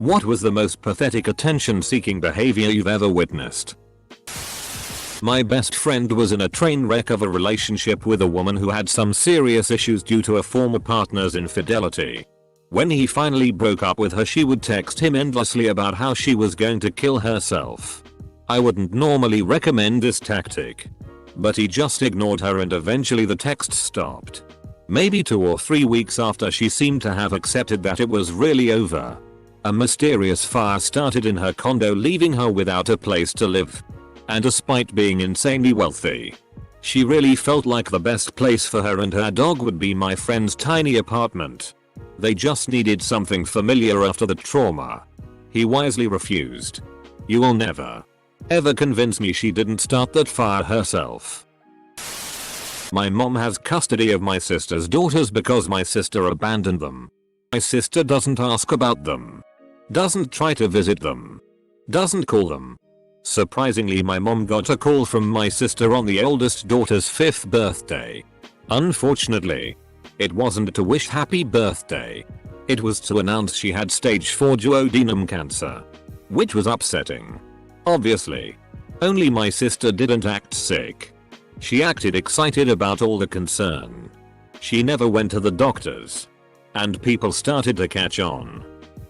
What was the most pathetic attention-seeking behavior you've ever witnessed? My best friend was in a train wreck of a relationship with a woman who had some serious issues due to a former partner's infidelity. When he finally broke up with her, she would text him endlessly about how she was going to kill herself. I wouldn't normally recommend this tactic, but he just ignored her and eventually the text stopped. Maybe 2 or 3 weeks after she seemed to have accepted that it was really over, a mysterious fire started in her condo, leaving her without a place to live. And despite being insanely wealthy, she really felt like the best place for her and her dog would be my friend's tiny apartment. They just needed something familiar after the trauma. He wisely refused. You will never, ever convince me she didn't start that fire herself. My mom has custody of my sister's daughters because my sister abandoned them. My sister doesn't ask about them, doesn't try to visit them, doesn't call them. Surprisingly, my mom got a call from my sister on the oldest daughter's 5th birthday. Unfortunately, it wasn't to wish happy birthday. It was to announce she had stage 4 duodenum cancer, which was upsetting. Obviously, only my sister didn't act sick. She acted excited about all the concern. She never went to the doctors, and people started to catch on.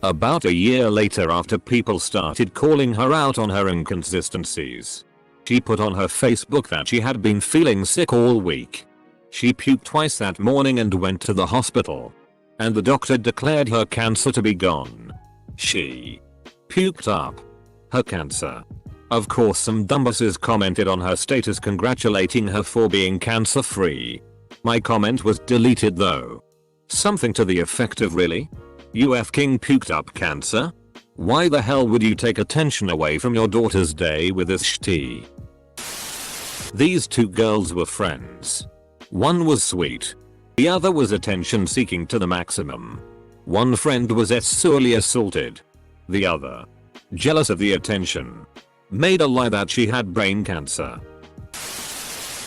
About a year later, after people started calling her out on her inconsistencies, she put on her Facebook that she had been feeling sick all week. She puked twice that morning and went to the hospital, and the doctor declared her cancer to be gone. She puked up her cancer. Of course, some dumbasses commented on her status congratulating her for being cancer free. My comment was deleted though. Something to the effect of, really? You f***ing puked up cancer? Why the hell would you take attention away from your daughter's day with this shitty? These 2 girls were friends. One was sweet, the other was attention seeking to the maximum. One friend was sexually assaulted. The other, jealous of the attention, made a lie that she had brain cancer.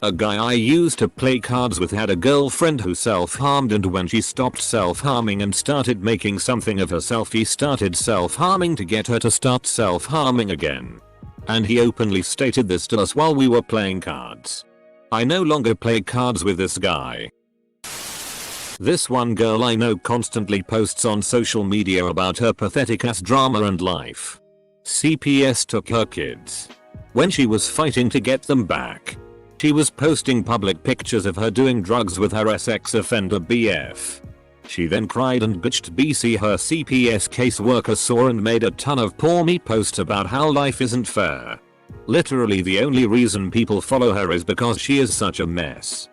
A guy I used to play cards with had a girlfriend who self-harmed, and when she stopped self-harming and started making something of herself, he started self-harming to get her to start self-harming again. And he openly stated this to us while we were playing cards. I no longer play cards with this guy. This one girl I know constantly posts on social media about her pathetic ass drama and life. CPS took her kids when she was fighting to get them back. She was posting public pictures of her doing drugs with her ex offender BF. She then cried and bitched BC her CPS caseworker saw and made a ton of poor me posts about how life isn't fair. Literally the only reason people follow her is because she is such a mess.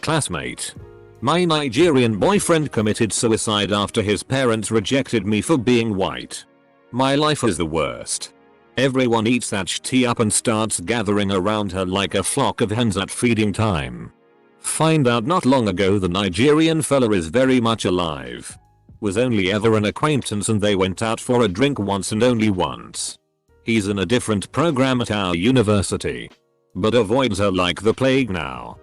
Classmate. My Nigerian boyfriend committed suicide after his parents rejected me for being white. My life is the worst. Everyone eats that tea up and starts gathering around her like a flock of hens at feeding time. Find out not long ago the Nigerian fella is very much alive. Was only ever an acquaintance and they went out for a drink once and only once. He's in a different program at our university, but avoids her like the plague now.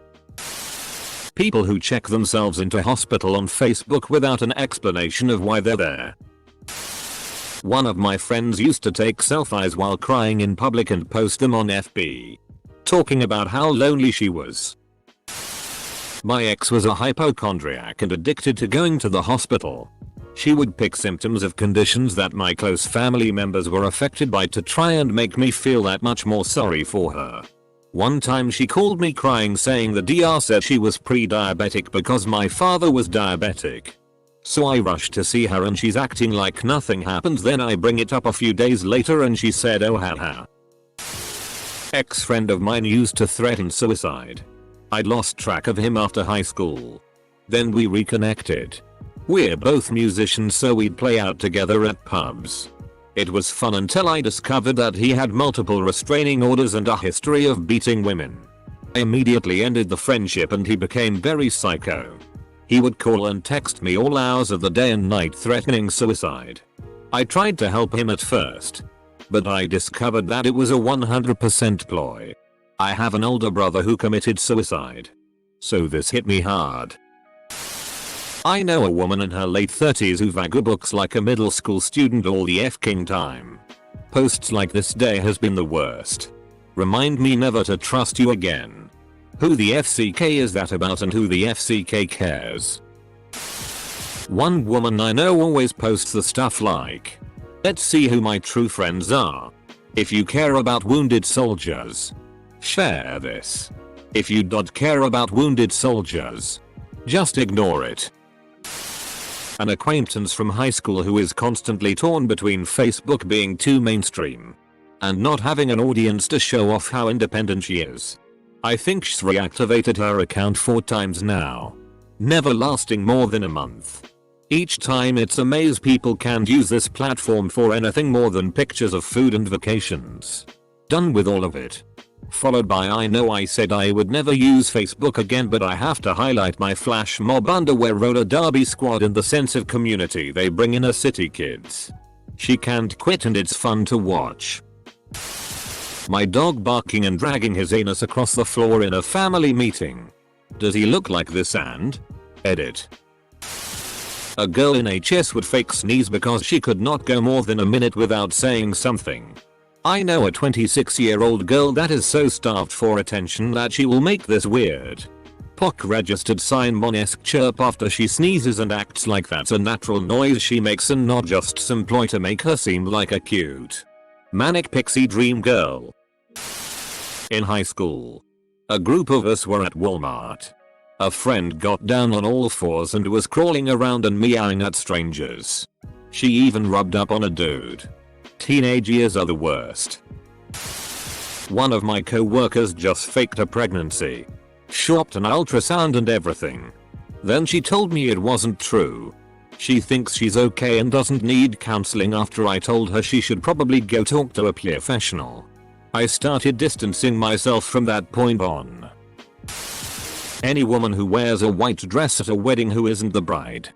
People who check themselves into hospital on Facebook without an explanation of why they're there. One of my friends used to take selfies while crying in public and post them on FB, talking about how lonely she was. My ex was a hypochondriac and addicted to going to the hospital. She would pick symptoms of conditions that my close family members were affected by to try and make me feel that much more sorry for her. One time she called me crying saying the DR said she was pre-diabetic because my father was diabetic. So I rushed to see her and she's acting like nothing happened. Then I bring it up a few days later and she said, oh haha. Ex-friend of mine used to threaten suicide. I'd lost track of him after high school. Then we reconnected. We're both musicians, so we'd play out together at pubs. It was fun until I discovered that he had multiple restraining orders and a history of beating women. I immediately ended the friendship and he became very psycho. He would call and text me all hours of the day and night threatening suicide. I tried to help him at first, but I discovered that it was a 100% ploy. I have an older brother who committed suicide, so this hit me hard. I know a woman in her late 30s who vagabooks like a middle school student all the f***ing time. Posts like this day has been the worst. Remind me never to trust you again. Who the FCK is that about and who the FCK cares? One woman I know always posts the stuff like, let's see who my true friends are. If you care about wounded soldiers, share this. If you don't care about wounded soldiers, just ignore it. An acquaintance from high school who is constantly torn between Facebook being too mainstream and not having an audience to show off how independent she is. I think she's reactivated her account 4 times now, never lasting more than a month. Each time it's amazed people can't use this platform for anything more than pictures of food and vacations. Done with all of it. Followed by I know I said I would never use Facebook again, but I have to highlight my flash mob underwear roller derby squad and the sense of community they bring inner city kids. She can't quit and it's fun to watch. My dog barking and dragging his anus across the floor in a family meeting. Does he look like this and? Edit. A girl in HS would fake sneeze because she could not go more than a minute without saying something. I know a 26-year-old girl that is so starved for attention that she will make this weird POC registered Simon-esque chirp after she sneezes and acts like that's a natural noise she makes and not just some ploy to make her seem like a cute manic pixie dream girl. In high school, a group of us were at Walmart. A friend got down on all fours and was crawling around and meowing at strangers. She even rubbed up on a dude. Teenage years are the worst. One of my co-workers just faked a pregnancy. Shopped an ultrasound and everything. Then she told me it wasn't true. She thinks she's okay and doesn't need counseling after I told her she should probably go talk to a professional. I started distancing myself from that point on. Any woman who wears a white dress at a wedding who isn't the bride,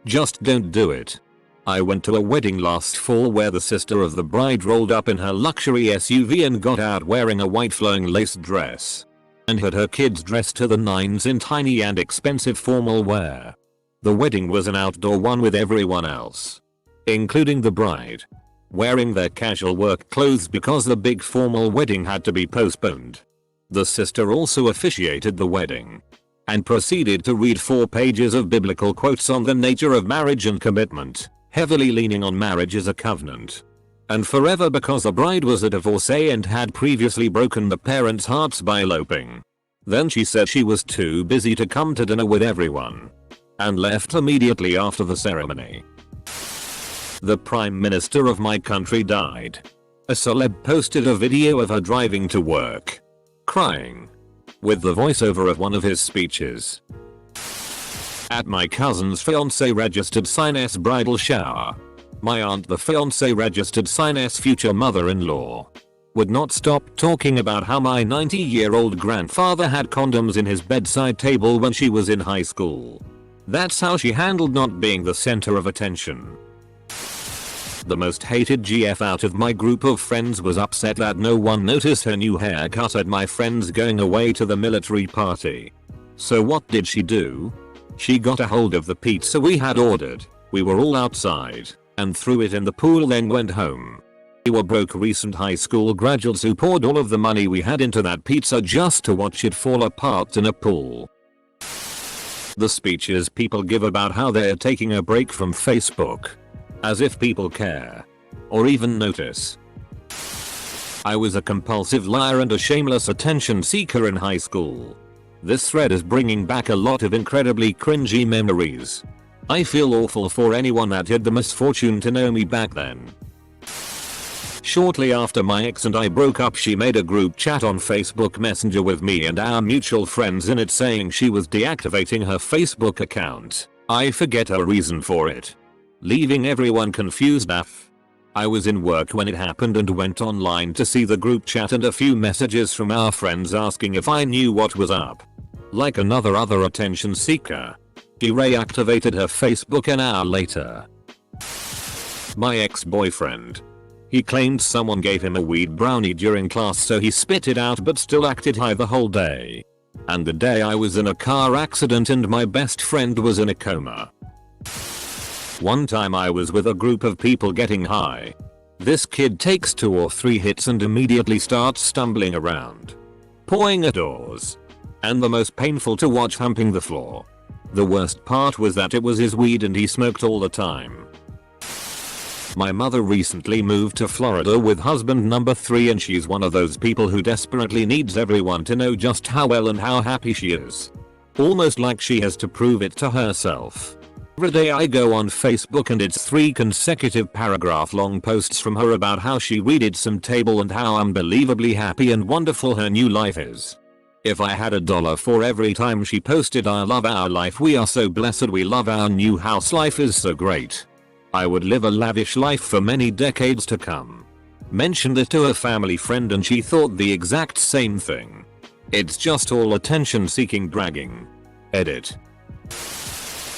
just don't do it. I went to a wedding last fall where the sister of the bride rolled up in her luxury SUV and got out wearing a white flowing lace dress and had her kids dressed to the nines in tiny and expensive formal wear. The wedding was an outdoor one with everyone else, including the bride, wearing their casual work clothes because the big formal wedding had to be postponed. The sister also officiated the wedding and proceeded to read 4 pages of biblical quotes on the nature of marriage and commitment, heavily leaning on marriage as a covenant and forever because the bride was a divorcee and had previously broken the parents' hearts by eloping. Then she said she was too busy to come to dinner with everyone and left immediately after the ceremony. The Prime Minister of my country died. A celeb posted a video of her driving to work, crying, with the voiceover of one of his speeches. At my cousin's fiancé registered sign-s bridal shower, my aunt, the fiancé registered sign-s future mother-in-law, would not stop talking about how my 90-year-old grandfather had condoms in his bedside table when she was in high school. That's how she handled not being the center of attention. The most hated GF out of my group of friends was upset that no one noticed her new haircut at my friend's going away to the military party. So what did she do? She got a hold of the pizza we had ordered, we were all outside, and threw it in the pool, then went home. We were broke recent high school graduates who poured all of the money we had into that pizza just to watch it fall apart in a pool. The speeches people give about how they're taking a break from Facebook. As if people care or even notice. I was a compulsive liar and a shameless attention seeker in high school. This thread is bringing back a lot of incredibly cringy memories. I feel awful for anyone that had the misfortune to know me back then. Shortly after my ex and I broke up, she made a group chat on Facebook Messenger with me and our mutual friends in it saying she was deactivating her Facebook account. I forget her reason for it, leaving everyone confused AF. I was in work when it happened and went online to see the group chat and a few messages from our friends asking if I knew what was up. Like another attention seeker, she reactivated her Facebook an hour later. My ex-boyfriend. He claimed someone gave him a weed brownie during class, so he spit it out but still acted high the whole day. And the day I was in a car accident and my best friend was in a coma. One time I was with a group of people getting high. This kid takes 2 or 3 hits and immediately starts stumbling around, pawing at doors, and the most painful to watch, humping the floor. The worst part was that it was his weed and he smoked all the time. My mother recently moved to Florida with husband number 3 and she's one of those people who desperately needs everyone to know just how well and how happy she is. Almost like she has to prove it to herself. Every day I go on Facebook and it's 3 consecutive paragraph long posts from her about how she redid some table and how unbelievably happy and wonderful her new life is. If I had $1 for every time she posted "I love our life, we are so blessed, we love our new house, life is so great," I would live a lavish life for many decades to come. Mentioned it to a family friend and she thought the exact same thing. It's just all attention seeking bragging. Edit.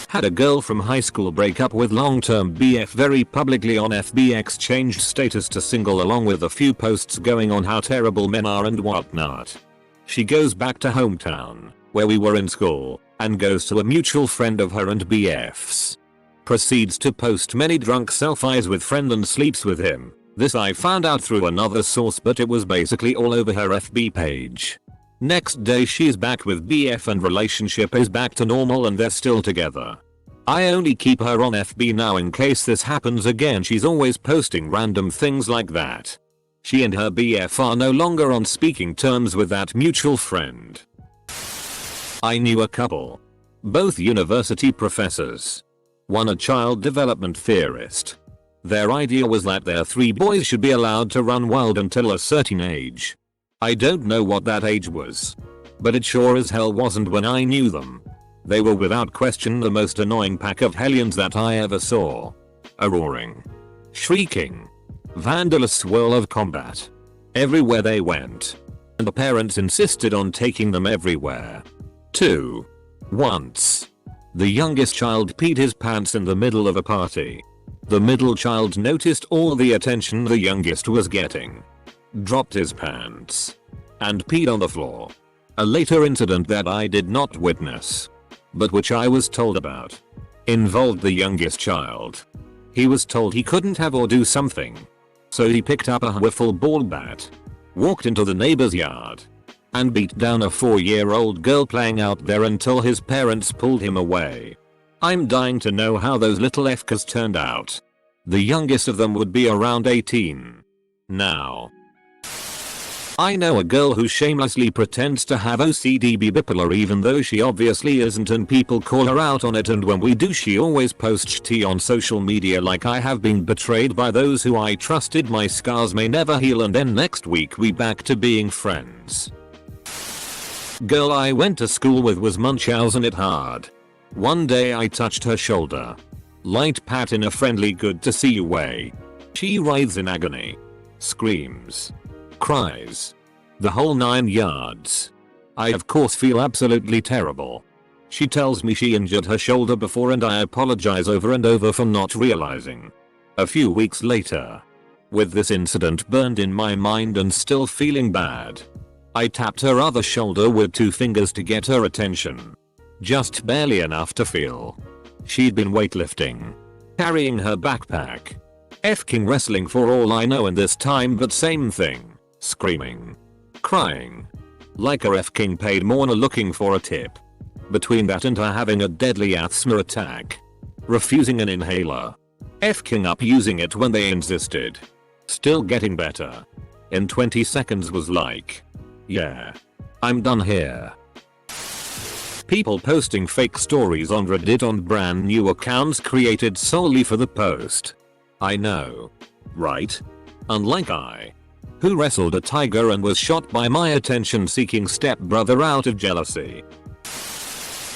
Had a girl from high school break up with long-term BF very publicly on FB, changed status to single along with a few posts going on how terrible men are and whatnot. She goes back to hometown, where we were in school, and goes to a mutual friend of her and BF's. Proceeds to post many drunk selfies with friend and sleeps with him. This I found out through another source, but it was basically all over her FB page. Next day she's back with BF and relationship is back to normal and they're still together. I only keep her on FB now in case this happens again. She's always posting random things like that. She and her BF are no longer on speaking terms with that mutual friend. I knew a couple. Both university professors. One a child development theorist. Their idea was that their 3 boys should be allowed to run wild until a certain age. I don't know what that age was, but it sure as hell wasn't when I knew them. They were without question the most annoying pack of hellions that I ever saw. A roaring, shrieking, vandalous swirl of combat. Everywhere they went. And the parents insisted on taking them everywhere. 2. Once. The youngest child peed his pants in the middle of a party. The middle child noticed all the attention the youngest was getting. Dropped his pants. And peed on the floor. A later incident that I did not witness, but which I was told about, involved the youngest child. He was told he couldn't have or do something. So he picked up a wiffle ball bat, walked into the neighbor's yard, and beat down a 4-year-old girl playing out there until his parents pulled him away. I'm dying to know how those little FKs turned out. The youngest of them would be around 18 now. I know a girl who shamelessly pretends to have OCD, be bipolar even though she obviously isn't, and people call her out on it, and when we do she always posts tea on social media like I have been betrayed by those who I trusted, my scars may never heal, and then next week we back to being friends. Girl I went to school with was Munchausen it hard. One day I touched her shoulder. Light pat in a friendly good to see you way. She writhes in agony. Screams. Cries. The whole 9 yards. I of course feel absolutely terrible. She tells me she injured her shoulder before and I apologize over and over for not realizing. A few weeks later, with this incident burned in my mind and still feeling bad, I tapped her other shoulder with 2 fingers to get her attention. Just barely enough to feel. She'd been weightlifting, carrying her backpack, F-king wrestling for all I know in this time, but same thing. Screaming. Crying. Like a F-king paid mourner looking for a tip. Between that and her having a deadly asthma attack. Refusing an inhaler. F-king up using it when they insisted. Still getting better. In 20 seconds was like, yeah, I'm done here. People posting fake stories on Reddit on brand new accounts created solely for the post. I know. Right? Unlike I, who wrestled a tiger and was shot by my attention-seeking stepbrother out of jealousy.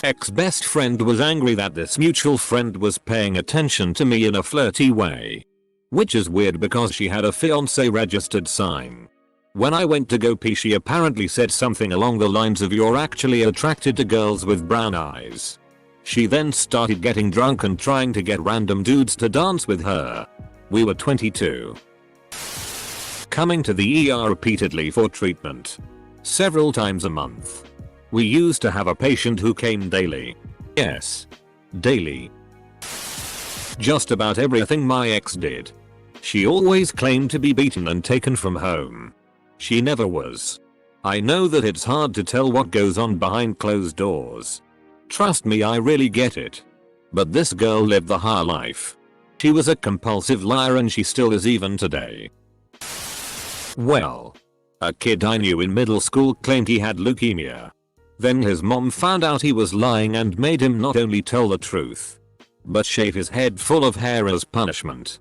Ex-best friend was angry that this mutual friend was paying attention to me in a flirty way. Which is weird because she had a fiancé registered sign. When I went to go pee she apparently said something along the lines of "You're actually attracted to girls with brown eyes." She then started getting drunk and trying to get random dudes to dance with her. We were 22. Coming to the ER repeatedly for treatment. Several times a month. We used to have a patient who came daily. Yes. Daily. Just about everything my ex did. She always claimed to be beaten and taken from home. She never was. I know that it's hard to tell what goes on behind closed doors. Trust me, I really get it. But this girl lived the high life. She was a compulsive liar and she still is even today. Well, a kid I knew in middle school claimed he had leukemia. Then his mom found out he was lying and made him not only tell the truth, but shave his head full of hair as punishment.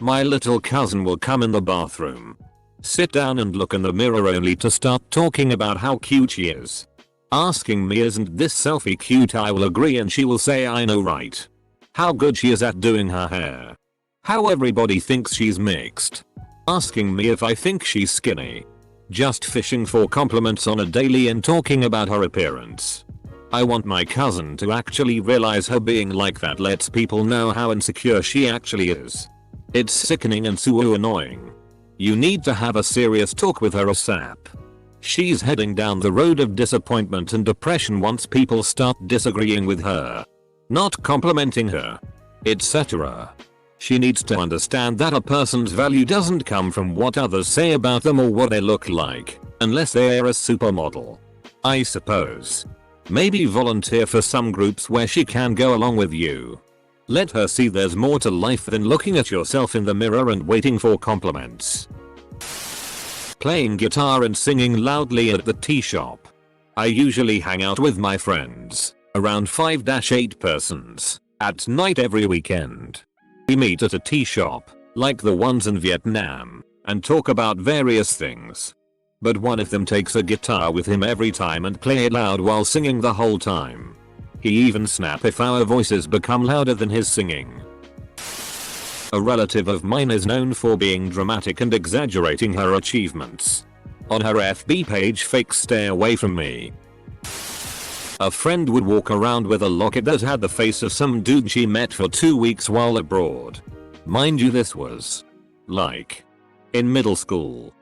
My little cousin will come in the bathroom, sit down and look in the mirror only to start talking about how cute she is. Asking me, isn't this selfie cute? I will agree and she will say, I know, right? How good she is at doing her hair. How everybody thinks she's mixed. Asking me if I think she's skinny. Just fishing for compliments on a daily and talking about her appearance. I want my cousin to actually realize her being like that lets people know how insecure she actually is. It's sickening and so annoying. You need to have a serious talk with her ASAP. She's heading down the road of disappointment and depression once people start disagreeing with her, not complimenting her, etc. She needs to understand that a person's value doesn't come from what others say about them or what they look like, unless they're a supermodel. I suppose. Maybe volunteer for some groups where she can go along with you. Let her see there's more to life than looking at yourself in the mirror and waiting for compliments. Playing guitar and singing loudly at the tea shop. I usually hang out with my friends, around 5-8 persons, at night every weekend. We meet at a tea shop, like the ones in Vietnam, and talk about various things. But one of them takes a guitar with him every time and play it loud while singing the whole time. He even snap if our voices become louder than his singing. A relative of mine is known for being dramatic and exaggerating her achievements. On her FB page, fake stay away from me. A friend would walk around with a locket that had the face of some dude she met for 2 weeks while abroad. Mind you, this was like in middle school.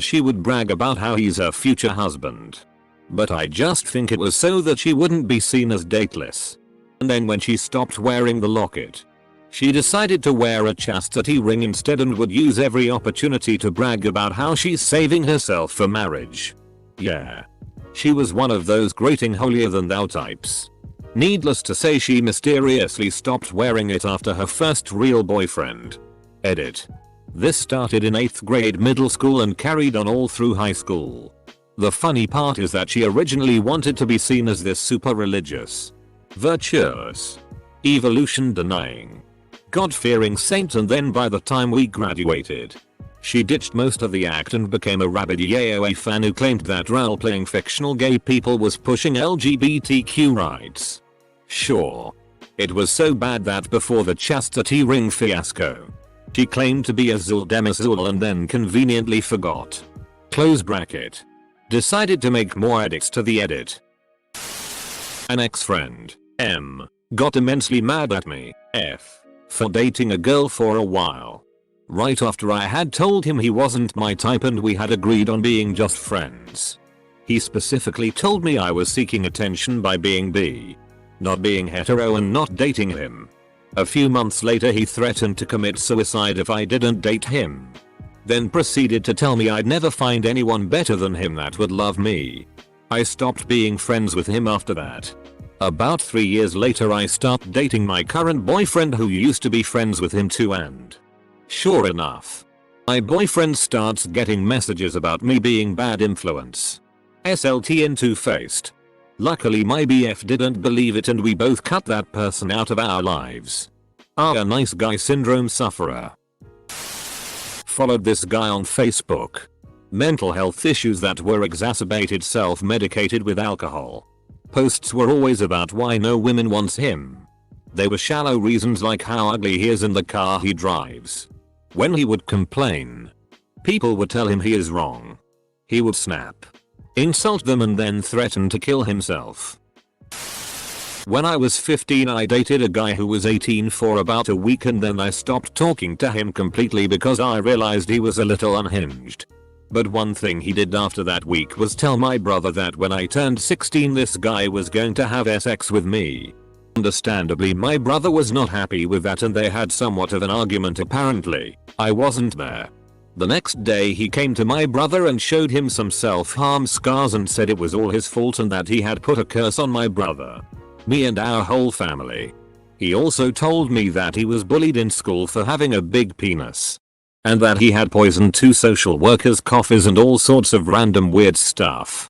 She would brag about how he's her future husband. But I just think it was so that she wouldn't be seen as dateless. And then when she stopped wearing the locket, she decided to wear a chastity ring instead and would use every opportunity to brag about how she's saving herself for marriage. Yeah. She was one of those grating holier than thou types. Needless to say, she mysteriously stopped wearing it after her first real boyfriend. Edit. This started in 8th grade middle school and carried on all through high school. The funny part is that she originally wanted to be seen as this super religious, virtuous, evolution denying, God-fearing saint, and then by the time we graduated, she ditched most of the act and became a rabid yaoi fan who claimed that role-playing fictional gay people was pushing LGBTQ rights. Sure. It was so bad that before the chastity ring fiasco, she claimed to be Azul Demazul and then conveniently forgot. Close bracket. Decided to make more edits to the edit. An ex-friend, M, got immensely mad at me, F, for dating a girl for a while. Right after I had told him he wasn't my type and we had agreed on being just friends. He specifically told me I was seeking attention by being bi, not being hetero and not dating him. A few months later he threatened to commit suicide if I didn't date him. Then proceeded to tell me I'd never find anyone better than him that would love me. I stopped being friends with him after that. About 3 years later I start dating my current boyfriend who used to be friends with him too, and sure enough, my boyfriend starts getting messages about me being bad influence. SLT and two-faced. Luckily my BF didn't believe it and we both cut that person out of our lives. A nice guy syndrome sufferer. Followed this guy on Facebook. Mental health issues that were exacerbated, self-medicated with alcohol. Posts were always about why no women wants him. They were shallow reasons like how ugly he is in the car he drives. When he would complain, people would tell him he is wrong. He would snap, insult them and then threaten to kill himself. When I was 15 I dated a guy who was 18 for about a week and then I stopped talking to him completely because I realized he was a little unhinged. But one thing he did after that week was tell my brother that when I turned 16 this guy was going to have sex with me. Understandably my brother was not happy with that and they had somewhat of an argument apparently. I wasn't there. The next day he came to my brother and showed him some self-harm scars and said it was all his fault and that he had put a curse on my brother, me and our whole family. He also told me that he was bullied in school for having a big penis. And that he had poisoned 2 social workers' coffees and all sorts of random weird stuff.